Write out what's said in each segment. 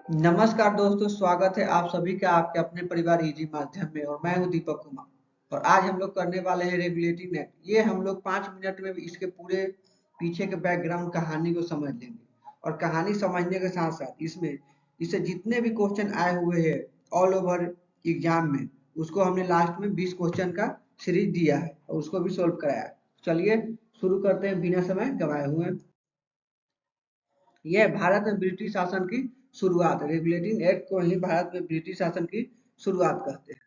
नमस्कार दोस्तों, स्वागत है आप सभी का आपके अपने परिवार इजी माध्यम में। और मैं हूं दीपक कुमार। और आज हम लोग करने वाले हैं रेगुलेटिंग एक्ट। ये हम लोग 5 मिनट में इसके पूरे पीछे के बैकग्राउंड कहानी को समझ लेंगे। और कहानी समझने के साथ साथ इसमें इससे जितने भी क्वेश्चन आए हुए हैं ऑल ओवर एग्जाम में, उसको हमने लास्ट में 20 क्वेश्चन का सीरीज दिया है और उसको भी सोल्व कराया है। चलिए शुरू करते हैं बिना समय गंवाए हुए। यह भारत में ब्रिटिश शासन की शुरुआत, रेगुलेटिंग एक्ट को ही भारत में ब्रिटिश शासन की शुरुआत कहते हैं।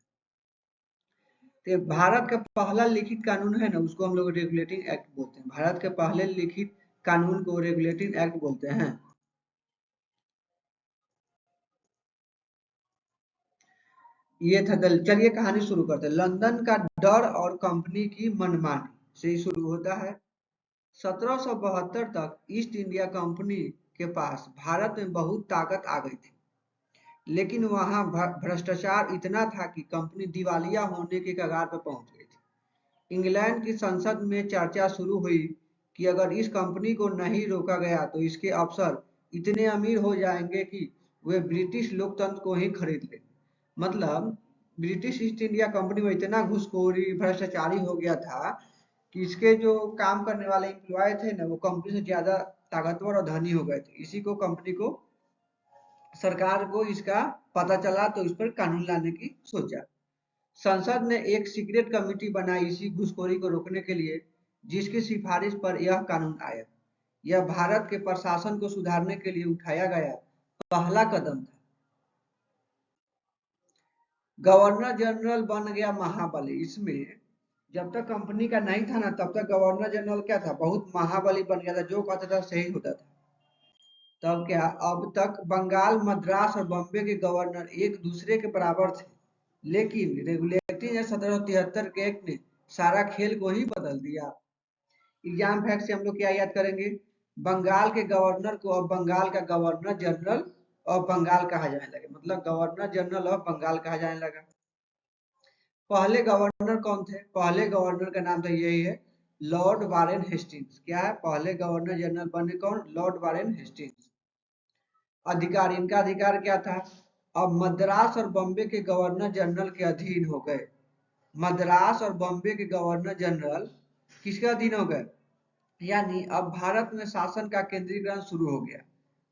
तो भारत का पहला लिखित कानून है ना, उसको हम लोग रेगुलेटिंग एक्ट बोलते हैं। भारत के पहले लिखित कानून को रेगुलेटिंग एक्ट बोलते हैं। ये था चलिए कहानी शुरू करते हैं। लंदन का डर और कंपनी की मनमानी से ही शुरू होता है। 1772 तक ईस्ट इंडिया कंपनी के पास भारत में बहुत ताकत आ गई थी, लेकिन वहां भ्रष्टाचार इतना था कि कंपनी दिवालिया होने के कगार पर पहुंच गई थी। इंग्लैंड की संसद में चर्चा शुरू हुई कि अगर इस कंपनी को नहीं रोका गया तो इसके अफसर इतने अमीर हो जाएंगे कि वे ब्रिटिश लोकतंत्र को ही खरीद लेंगे। मतलब ब्रिटिश ईस्ट इंडिया कंपनी में इतना घुसखोरी भ्रष्टाचारी हो गया था कि इसके जो काम करने वाले एम्प्लॉय थे ना, वो कंपनी से ज्यादा ताकतवर और धनी हो गए थे। इसी को कंपनी को सरकार को इसका पता चला तो इस पर कानून लाने की सोचा। संसद ने एक सीक्रेट कमेटी बनाई इसी घुसखोरी को रोकने के लिए, जिसकी सिफारिश पर यह कानून आया। यह भारत के प्रशासन को सुधारने के लिए उठाया गया पहला कदम था। गवर्नर जनरल बन गया महाबली। इसमें जब तक कंपनी का नहीं था ना, तब तक गवर्नर जनरल क्या था, बहुत महाबली बन गया था, जो कहता था सही होता था। तब क्या, अब तक बंगाल, मद्रास और बॉम्बे के गवर्नर एक दूसरे के बराबर थे, लेकिन रेगुलेटिंग 1773 के एक्ट ने सारा खेल को ही बदल दिया। एग्जाम फैक्ट से हम लोग क्या याद करेंगे, बंगाल के गवर्नर को अब बंगाल का गवर्नर जनरल ऑफ बंगाल कहा जाने लगे, मतलब गवर्नर जनरल ऑफ बंगाल कहा जाने लगा। पहले गवर्नर कौन थे, पहले गवर्नर का नाम था, यही है, लॉर्ड वारेन हेस्टिंग्स। क्या है, पहले गवर्नर जनरल बने कौन, लॉर्ड वारेन हेस्टिंग्स। अधिकार, इनका अधिकार क्या था, अब मद्रास और बॉम्बे के गवर्नर जनरल के अधीन हो गए। मद्रास और बॉम्बे के गवर्नर जनरल किसके अधीन हो गए, यानी अब भारत में शासन का केंद्रीकरण शुरू हो गया।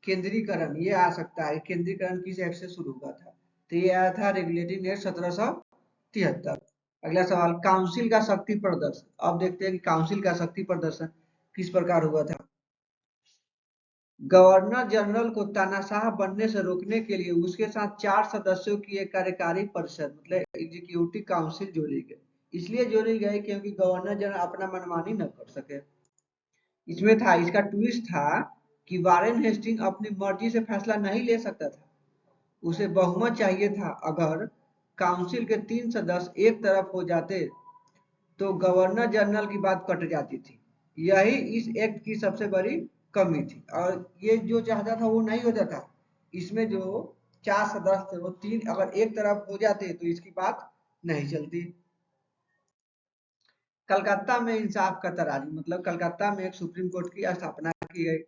केंद्रीकरण ये आ सकता है, केंद्रीकरण किस एक्ट से शुरू हुआ था, तो ये आया था रेगुलेटिंग एक्ट 1773। अगला सवाल, काउंसिल का शक्ति प्रदर्शन। अब देखते हैं कि काउंसिल का शक्ति प्रदर्शन किस प्रकार हुआ था। गवर्नर जनरल को तानाशाह बनने से रोकने के लिए उसके साथ 4 सदस्यों की एक कार्यकारी परिषद, मतलब एग्जीक्यूटिव काउंसिल जोड़ी गई। इसलिए जोड़ी गई क्योंकि गवर्नर जनरल अपना मनमानी न कर सके। इसमें था, इसका ट्विस्ट था कि वारेन हेस्टिंग अपनी मर्जी से फैसला नहीं ले सकता था, उसे बहुमत चाहिए था। अगर काउंसिल के 3 सदस्य एक तरफ हो जाते तो गवर्नर जनरल की बात कट जाती थी। यही इस एक्ट की सबसे बड़ी कमी थी, और ये जो चाहता था वो नहीं होता था। इसमें जो 4 सदस्य थे वो 3 अगर एक तरफ हो जाते तो इसकी बात नहीं चलती। कलकत्ता में इंसाफ का तराजू, मतलब कलकत्ता में एक सुप्रीम कोर्ट की स्थापना की गई।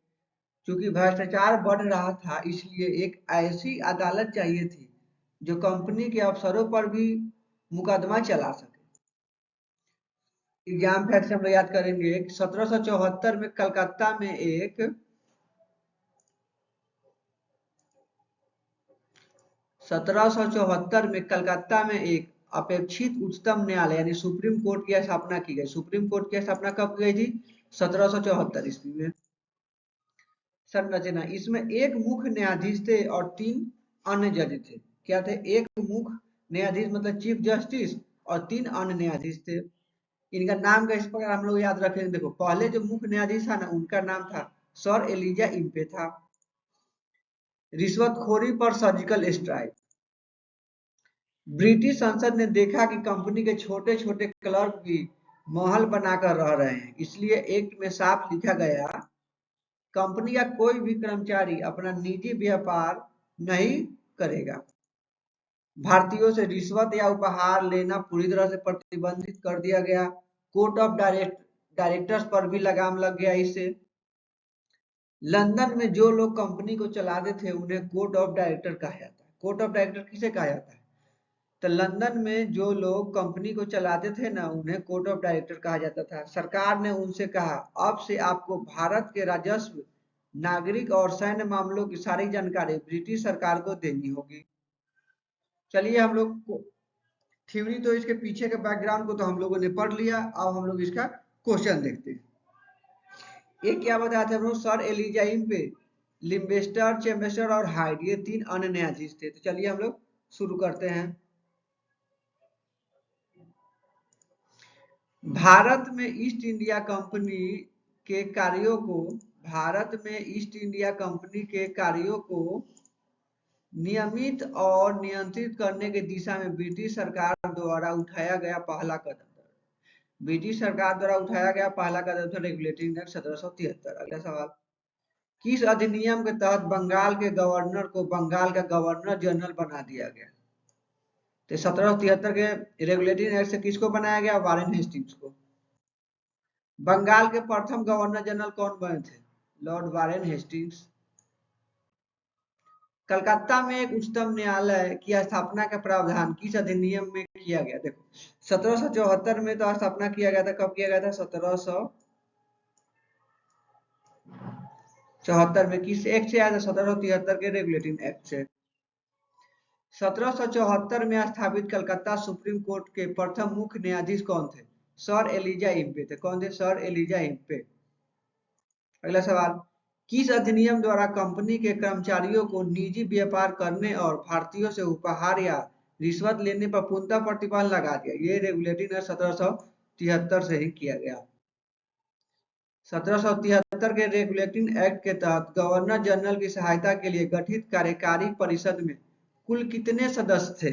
चूंकि भ्रष्टाचार बढ़ रहा था, इसलिए एक ऐसी अदालत चाहिए थी जो कंपनी के अफसरों पर भी मुकदमा चला सके। एग्जाम फैक्ट से हम लोग याद करेंगे, 1774 में कलकत्ता में एक 1774 में कलकत्ता में एक अपेक्षित उच्चतम न्यायालय यानी सुप्रीम कोर्ट की स्थापना की गई। सुप्रीम कोर्ट की स्थापना कब की गई थी, 1774 ईस्वी में। संरचना, इसमें एक मुख्य न्यायाधीश थे और 3 अन्य जज थे। क्या थे, एक मुख्य न्यायाधीश मतलब चीफ जस्टिस और 3 अन्य न्यायाधीश थे। इनका नाम का इस प्रकार हम लोग याद रखेंगे। देखो, पहले जो मुख्य न्यायाधीश था ना, उनका नाम था सर एलिजा इम्पे था। रिश्वतखोरी पर सर्जिकल स्ट्राइक। ब्रिटिश संसद ने देखा कि कंपनी के छोटे छोटे क्लर्क भी महल बनाकर रह रहे हैं, इसलिए एक्ट में साफ लिखा गया, कंपनी का कोई भी कर्मचारी अपना निजी व्यापार नहीं करेगा। भारतीयों से रिश्वत या उपहार लेना पूरी तरह से प्रतिबंधित कर दिया गया। कोर्ट ऑफ डायरेक्टर्स पर भी लगाम लग गया इससे। लंदन में जो लोग कंपनी को चलाते थे उन्हें कोर्ट ऑफ डायरेक्टर कहा जाता है। कोर्ट ऑफ डायरेक्टर किसे कहा जाता है? तो लंदन में जो लोग कंपनी को चलाते थे ना उन्हें कोर्ट ऑफ डायरेक्टर कहा जाता था। सरकार ने उनसे कहा अब से आपको भारत के राजस्व, नागरिक और सैन्य मामलों की सारी जानकारी ब्रिटिश सरकार को देनी होगी। चलिए हम लोग थ्योरी तो इसके पीछे के बैकग्राउंड को तो हम लोगों ने पढ़ लिया। अब हम लोग इसका क्वेश्चन देखते हैं। ये क्या बताया था हम लोग? सर एलिजाइम पे लिम्बेस्टर, चेम्बेस्टर और हाइड ये 3 अन्य न्यायाधीश थे। तो चलिए हम लोग शुरू करते हैं। भारत में ईस्ट इंडिया कंपनी के कार्यों को भारत में ईस्ट इंडिया कंपनी के कार्यों को नियमित और नियंत्रित करने की दिशा में ब्रिटिश सरकार द्वारा उठाया गया पहला कदम था। ब्रिटिश सरकार द्वारा उठाया गया पहला कदम था रेगुलेटिंग एक्ट 1773। अगला सवाल, किस अधिनियम के तहत बंगाल के गवर्नर को बंगाल का गवर्नर जनरल बना दिया गया? तो 1773 के रेगुलेटिंग एक्ट से किसको बनाया गया? वारेन हेस्टिंग्स को। बंगाल के प्रथम गवर्नर जनरल कौन बने थे? Lord Warren Hastings. कलकत्ता में एक उच्चतम न्यायालय की स्थापना का प्रावधान किस अधिनियम में किया गया? देखो 1774 में तो स्थापना किया गया था। कब किया गया था? 1774 में। किस एक्ट से आया था? 1773 के रेगुलेटिंग एक्ट से। 1774 में स्थापित कलकत्ता सुप्रीम कोर्ट के प्रथम मुख्य न्यायाधीश कौन थे? सर एलिजा इम्पे थे। कौन थे? Sir Elijah Impey. अगला सवाल, किस अधिनियम द्वारा कंपनी के कर्मचारियों को निजी व्यापार करने और भारतीयों से उपहार या रिश्वत लेने पर पूर्णतः प्रतिबंध लगा दिया? ये रेगुलेटिंग एक्ट 1773 से ही किया गया। 1773 के रेगुलेटिंग एक्ट के तहत गवर्नर जनरल की सहायता के लिए गठित कार्यकारी परिषद में कुल कितने सदस्य थे?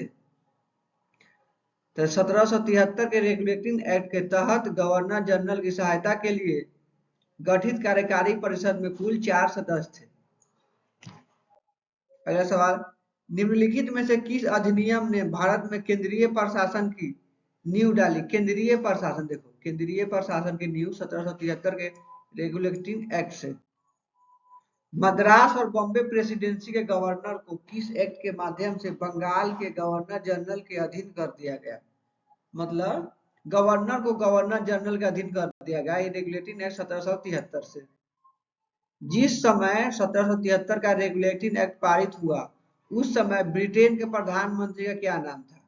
तो 1773 के रेगुलेटिंग एक्ट के तहत गवर्नर जनरल की सहायता के लिए गठित कार्यकारी परिषद में कुल 4 सदस्य थे। अगला सवाल, निम्नलिखित में से किस अधिनियम ने भारत में केंद्रीय प्रशासन की नींव डाली? केंद्रीय प्रशासन, देखो केंद्रीय प्रशासन की नींव 1773 के रेगुलेटिंग एक्ट से। मद्रास और बॉम्बे प्रेसिडेंसी के गवर्नर को किस एक्ट के माध्यम से बंगाल के गवर्नर जनरल के अधीन कर दिया गया? मतलब गवर्नर को गवर्नर जनरल के अधीन कर दिया गया, ये रेगुलेटिंग एक्ट 1773 से। जिस समय 1773 का रेगुलेटिंग एक्ट पारित हुआ उस समय ब्रिटेन के प्रधानमंत्री का क्या नाम था?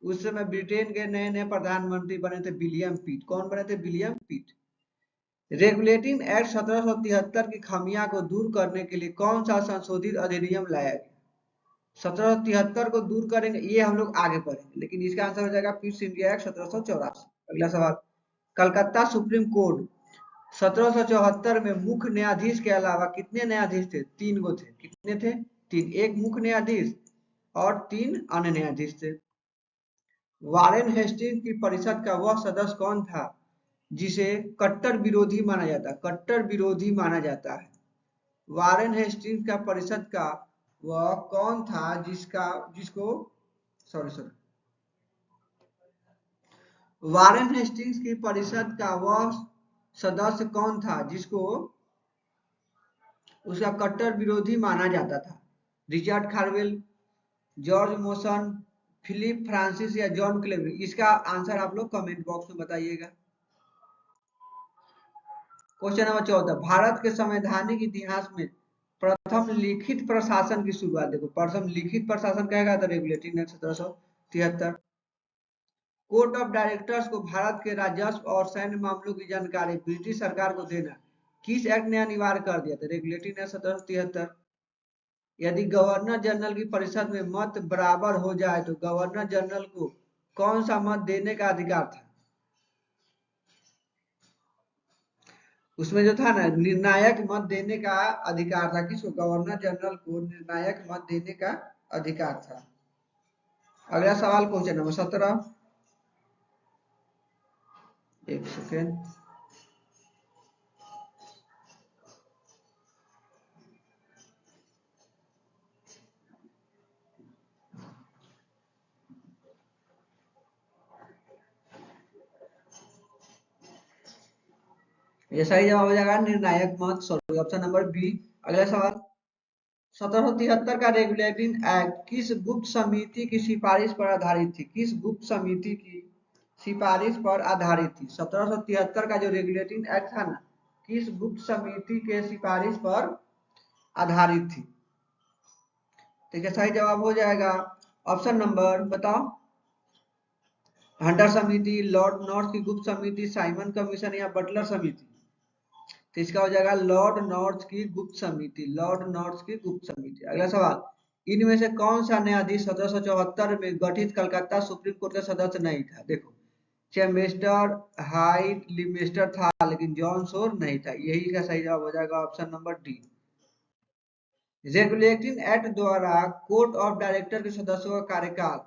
उस समय ब्रिटेन के नए नए प्रधानमंत्री बने थे विलियम पिट। कौन बने थे? विलियम पिट। रेगुलेटिंग एक्ट 1773 की खामियां को दूर करने के लिए कौन सा संशोधित अधिनियम लाया गया? 1773 को दूर करेंगे ये हम लोग आगे पढ़ेंगे, लेकिन इसका आंसर हो जाएगा पिट्स इंडिया एक्ट 1784। अगला सवाल, कलकत्ता सुप्रीम कोर्ट 1774 में मुख्य न्यायाधीश के अलावा कितने न्यायाधीश थे? 3 गो थे। कितने थे? 3। एक मुख्य न्यायाधीश और 3 अन्य न्यायाधीश थे। वारेन हेस्टिंग्स की परिषद का वह सदस्य कौन था जिसे कट्टर विरोधी माना जाता है? कट्टर विरोधी माना जाता है। वारेन हेस्टिंग्स का परिषद का वह कौन था जिसको सॉरी वारेन हेस्टिंग्स की परिषद का वह सदस्य कौन था जिसको उसका कट्टर विरोधी माना जाता था? Richard Barwell, George Monson, Philip Francis या जॉन क्लेवेरी? इसका आंसर आप लोग कमेंट बॉक्स में बताइएगा। क्वेश्चन नंबर 14, भारत के संवैधानिक इतिहास में प्रथम लिखित प्रशासन की शुरुआत? देखो प्रथम लिखित प्रशासन कहेगा तो regulating act 1773। Court of directors को भारत के राजस्व और सैन्य मामलों की जानकारी ब्रिटिश सरकार को देना किस एक्ट ने अनिवार्य कर दिया था? Regulating act 1773। यदि गवर्नर जनरल की परिषद में मत बराबर हो जाए तो गवर्नर जनरल को कौन सा मत देने का अधिकार था? उसमें जो था ना निर्णायक मत देने का अधिकार था। किसको? गवर्नर जनरल को निर्णायक मत देने का अधिकार था। अगला सवाल क्वेश्चन नंबर 17। एक सेकेंड। ये सही जवाब हो जाएगा निर्णायक मत, सॉरी ऑप्शन नंबर बी। अगला सवाल, 1773 का रेगुलेटिंग एक्ट किस गुप्त समिति की सिफारिश पर आधारित थी? किस गुप्त समिति की सिफारिश पर आधारित थी? 1773 का जो रेगुलेटिंग एक्ट था ना, किस गुप्त समिति के सिफारिश पर आधारित थी? ठीक है, सही जवाब हो जाएगा ऑप्शन नंबर, बताओ, हंटर समिति, लॉर्ड नॉर्थ की गुप्त समिति, साइमन कमीशन या बटलर समिति? तो इसका हो जाएगा लॉर्ड नॉर्थ की गुप्त समिति, लॉर्ड नॉर्थ की गुप्त समिति। अगला सवाल, इनमें से कौन सा न्यायाधीश 1774 में गठित कलकत्ता सुप्रीम कोर्ट का सदस्य नहीं था? देखो, चेम्बर्स, हाइट, लिमेस्टर था, लेकिन जॉन शोर नहीं था। यही का सही जवाब हो जाएगा option number D. Regulating act द्वारा कोर्ट ऑफ डायरेक्टर के सदस्यों का कार्यकाल,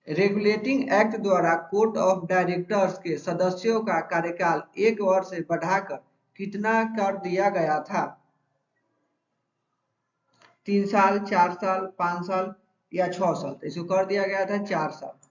रेगुलेटिंग एक्ट द्वारा कोर्ट ऑफ डायरेक्टर्स के सदस्यों का कार्यकाल 1 वर्ष से बढ़ाकर कितना कर दिया गया था? 3 साल, 4 साल, 5 साल या 6 साल? तो इसको कर दिया गया था 4 साल।